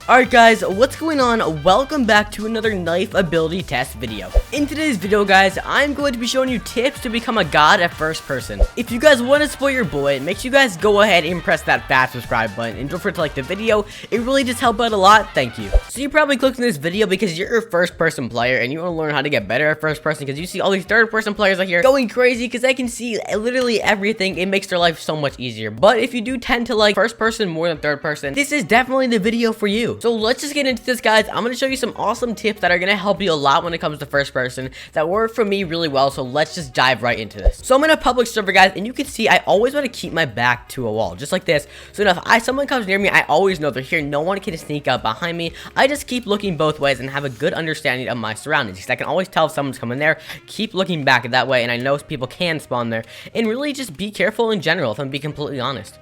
Alright guys, what's going on? Welcome back to another knife ability test video. In today's video guys, I'm going to be showing you tips to become a god at first person. If you guys want to support your boy, make sure you guys go ahead and press that fat subscribe button and don't forget to like the video. It really just helps out a lot, thank you. So you probably clicked on this video because you're a first person player and you want to learn how to get better at first person because you see all these third person players out here going crazy because they can see literally everything. It makes their life so much easier. But if you do tend to like first person more than third person, this is definitely the video for you. So let's just get into this guys. I'm going to show you some awesome tips that are going to help you a lot when it comes to first person that work for me really well. So let's just dive right into this. So I'm in a public server guys, and you can see I always want to keep my back to a wall just like this. So now if someone comes near me, I always know they're here. No one can sneak up behind me. I just keep looking both ways and have a good understanding of my surroundings because I can always tell if someone's coming there. Keep looking back that way, and I know people can spawn there. And really just be careful in general, if I'm being completely honest.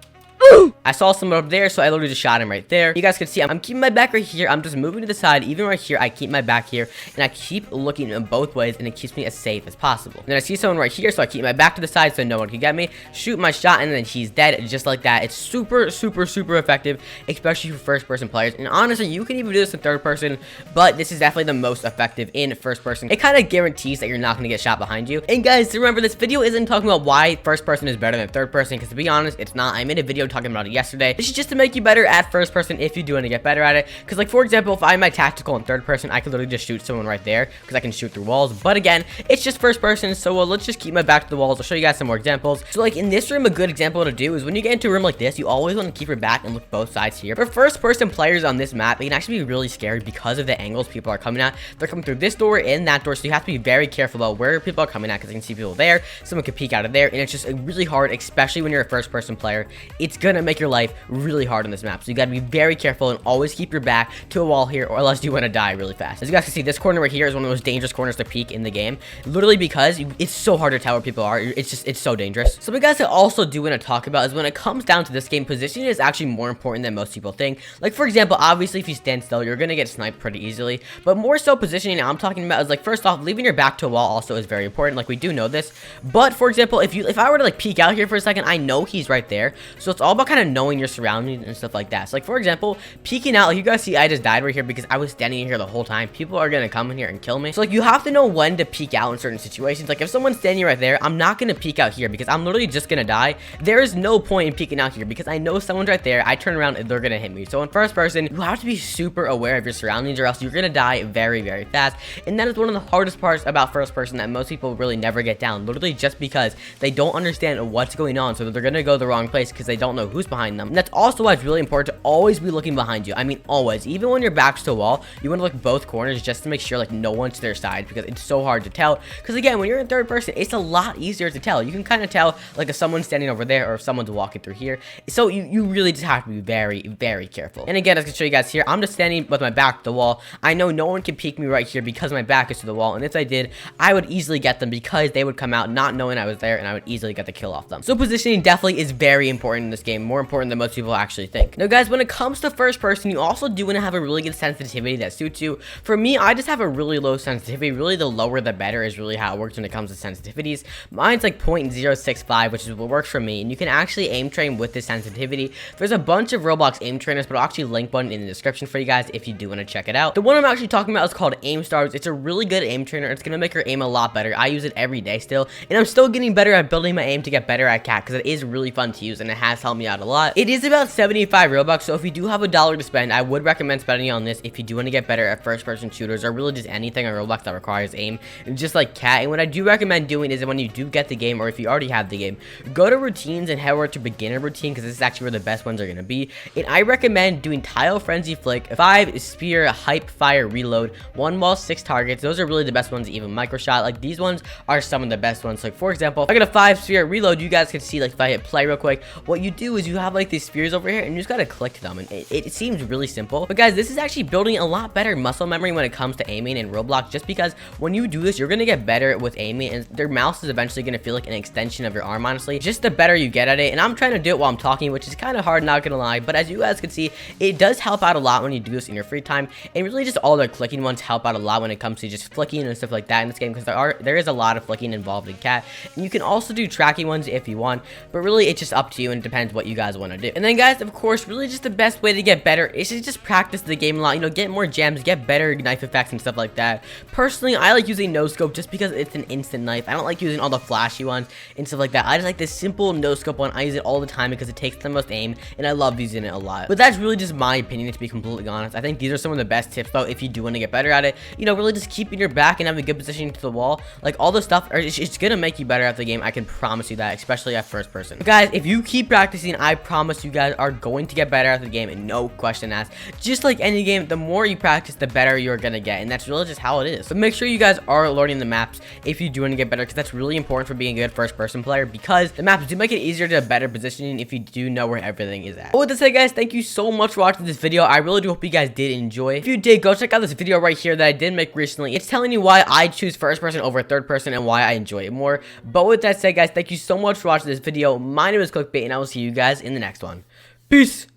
I saw someone up there, so I literally just shot him right there. You guys can see I'm keeping my back right here. I'm just moving to the side. Even right here, I keep my back here, and I keep looking in both ways, and it keeps me as safe as possible. And then I see someone right here, so I keep my back to the side so no one can get me. Shoot my shot, and then he's dead, just like that. It's super effective, especially for first-person players. And honestly, you can even do this in third person, but this is definitely the most effective in first person. It kind of guarantees that you're not going to get shot behind you. And guys, remember, this video isn't talking about why first person is better than third person, because to be honest, it's not. I made a video talking about it yesterday. This is just to make you better at first person if you do want to get better at it. Because like for example, if I'm my tactical in third person, I could literally just shoot someone right there because I can shoot through walls. But again, it's just first person, so let's just keep my back to the walls. I'll show you guys some more examples. So like in this room, a good example to do is when you get into a room like this, you always want to keep your back and look both sides here. For first person players on this map, it can actually be really scary because of the angles people are coming at. They're coming through this door and that door, so you have to be very careful about where people are coming at because you can see people there. Someone could peek out of there, and it's just really hard, especially when you're a first person player. It's gonna make your life really hard on this map, so you got to be very careful and always keep your back to a wall here, or else you want to die really fast. As you guys can see, this corner right here is one of the most dangerous corners to peek in the game, literally because it's so hard to tell where people are. It's so dangerous. So what guys I also do want to talk about is when it comes down to this game, positioning is actually more important than most people think. Like for example, obviously if you stand still, you're gonna get sniped pretty easily, but more so positioning I'm talking about is like, first off, leaving your back to a wall also is very important. Like we do know this, but for example, if I were to like peek out here for a second, I know he's right there, so it's all about kind of knowing your surroundings and stuff like that. So like for example, peeking out, like you guys see I just died right here because I was standing here the whole time. People are gonna come in here and kill me, so like you have to know when to peek out in certain situations. Like if someone's standing right there, I'm not gonna peek out here because I'm literally just gonna die. There is no point in peeking out here because I know someone's right there. I turn around and they're gonna hit me. So in first person, you have to be super aware of your surroundings or else you're gonna die very fast. And that is one of the hardest parts about first person that most people really never get down, literally just because they don't understand what's going on, so they're gonna go the wrong place because they don't know who's behind them. And that's also why it's really important to always be looking behind you. I mean, always. Even when your back's to a wall, you want to look both corners just to make sure like no one's to their side, because it's so hard to tell. Because again, when you're in third person, it's a lot easier to tell. You can kind of tell like if someone's standing over there or if someone's walking through here. So you really just have to be very careful. And again, I can show you guys here, I'm just standing with my back to the wall. I know no one can peek me right here because my back is to the wall, and if I did, I would easily get them because they would come out not knowing I was there, and I would easily get the kill off them. So positioning definitely is very important in this game, more important than most people actually think. Now guys, when it comes to first person, you also do want to have a really good sensitivity that suits you. For me, I just have a really low sensitivity. Really, the lower the better is really how it works when it comes to sensitivities. Mine's like 0.065, which is what works for me, and you can actually aim train with this sensitivity. There's a bunch of Roblox aim trainers, but I'll actually link one in the description for you guys if you do want to check it out. The one I'm actually talking about is called Aim Stars. It's a really good aim trainer. It's gonna make your aim a lot better. I use it every day still, and I'm still getting better at building my aim to get better at cat because it is really fun to use and it has helped me out a lot. It is about 75 Robux, so if you do have a dollar to spend, I would recommend spending it on this if you do want to get better at first person shooters or really just anything on Roblox that requires aim, just like cat. And what I do recommend doing is when you do get the game, or if you already have the game, go to routines and head over to beginner routine because this is actually where the best ones are going to be. And I recommend doing tile frenzy flick, 5 spear hype fire reload, 1 wall 6 targets. Those are really the best ones. Even micro shot, like these ones are some of the best ones. Like for example, if I get a 5 sphere reload, you guys can see like if I hit play real quick, what you do is you have like these spheres over here and you just got to click them, and it seems really simple, but guys, this is actually building a lot better muscle memory when it comes to aiming in Roblox, just because when you do this, you're gonna get better with aiming, and their mouse is eventually gonna feel like an extension of your arm, honestly, just the better you get at it. And I'm trying to do it while I'm talking, which is kind of hard, not gonna lie, but as you guys can see, it does help out a lot when you do this in your free time. And really just all the clicking ones help out a lot when it comes to just flicking and stuff like that in this game, because there is a lot of flicking involved in cat. And you can also do tracking ones if you want, but really it's just up to you and it depends what you guys guys want to do. And then guys, of course, really just the best way to get better is to just practice the game a lot, you know, get more gems, get better knife effects and stuff like that. Personally, I like using no scope just because it's an instant knife. I don't like using all the flashy ones and stuff like that. I just like this simple no scope one. I use it all the time because it takes the most aim, and I love using it a lot. But that's really just my opinion, to be completely honest. I think these are some of the best tips though if you do want to get better at it. You know, really just keeping your back and having a good position to the wall, like all the stuff, it's gonna make you better at the game. I can promise you that, especially at first person. But guys, if you keep practicing, I promise you guys are going to get better at the game, and no question asked. Just like any game, the more you practice, the better you're gonna get, and that's really just how it is. So make sure you guys are learning the maps if you do want to get better, because that's really important for being a good first person player, because the maps do make it easier to better positioning if you do know where everything is at. But with that said, guys, thank you so much for watching this video. I really do hope you guys did enjoy. If you did, go check out this video right here that I did make recently. It's telling you why I choose first person over third person and why I enjoy it more. But with that said, guys, thank you so much for watching this video. My name is CLICKBAIT, and I will see you guys in the next one. Peace!